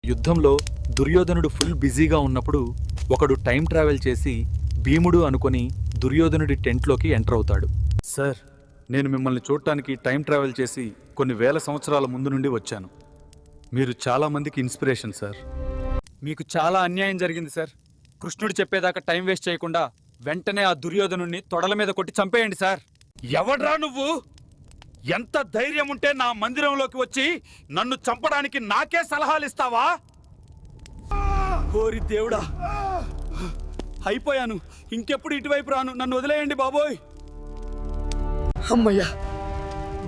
యుద్ధంలో దుర్యోధనుడు ఫుల్ బిజీగా ఉన్నప్పుడు ఒకడు టైం ట్రావెల్ చేసి భీముడు అనుకొని దుర్యోధనుడి టెంట్లోకి ఎంటర్ అవుతాడు. సార్, నేను మిమ్మల్ని చూడటానికి టైం ట్రావెల్ చేసి కొన్ని వేల సంవత్సరాల ముందు నుండి వచ్చాను. మీరు చాలా మందికి ఇన్స్పిరేషన్ సార్. మీకు చాలా అన్యాయం జరిగింది సార్. కృష్ణుడు చెప్పేదాకా టైం వేస్ట్ చేయకుండా వెంటనే ఆ దుర్యోధనుణ్ణి తొడల మీద కొట్టి చంపేయండి సార్. ఎవడ్రా నువ్వు? ఎంత ధైర్యం ఉంటే నా మందిరంలోకి వచ్చి నన్ను చంపడానికి నాకే సలహాలు ఇస్తావా? ఓరి దేవుడా, అయిపోయాను. ఇంకెప్పుడు ఇటువైపు రాను. నన్ను వదిలేయండి బాబోయ్. అమ్మయ్యా,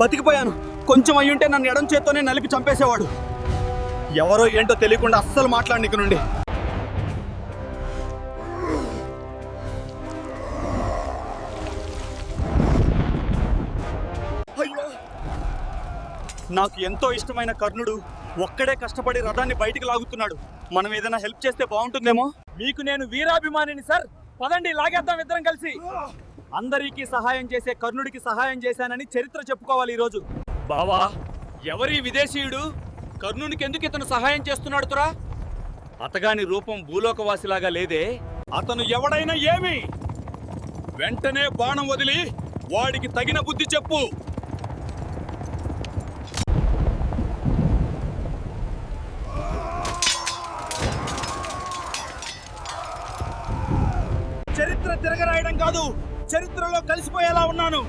బతికిపోయాను. కొంచెం అయ్యుంటే నన్ను ఎడం చేత్తోనే నలిపి చంపేసేవాడు. ఎవరో ఏంటో తెలియకుండా అస్సలు మాట్లాడనిక నుండి. అయ్యో, నాకు ఎంతో ఇష్టమైన కర్ణుడు ఒక్కడే కష్టపడి రథాన్ని బయటికి లాగుతున్నాడు. మనం ఏదైనా హెల్ప్ చేస్తే బాగుంటుందేమో. మీకు నేను వీరాభిమానిని సార్. పదండి, లాగేద్దాం ఇద్దరం కలిసి. అందరికీ సహాయం చేసే కర్ణుడికి సహాయం చేశానని చరిత్ర చెప్పుకోవాలి ఈరోజు. బావా, ఎవరి విదేశీయుడు? కర్ణునికి ఎందుకు ఇతను సహాయం చేస్తున్నాడు తురా? అతగాని రూపం భూలోకవాసిలాగా లేదే. అతను ఎవడైనా ఏమి? వెంటనే బాణం వదిలి వాడికి తగిన బుద్ధి చెప్పు. చరిత్ర తిరగరాయడం కాదు, చరిత్రలో కలిసిపోయేలా ఉన్నాను.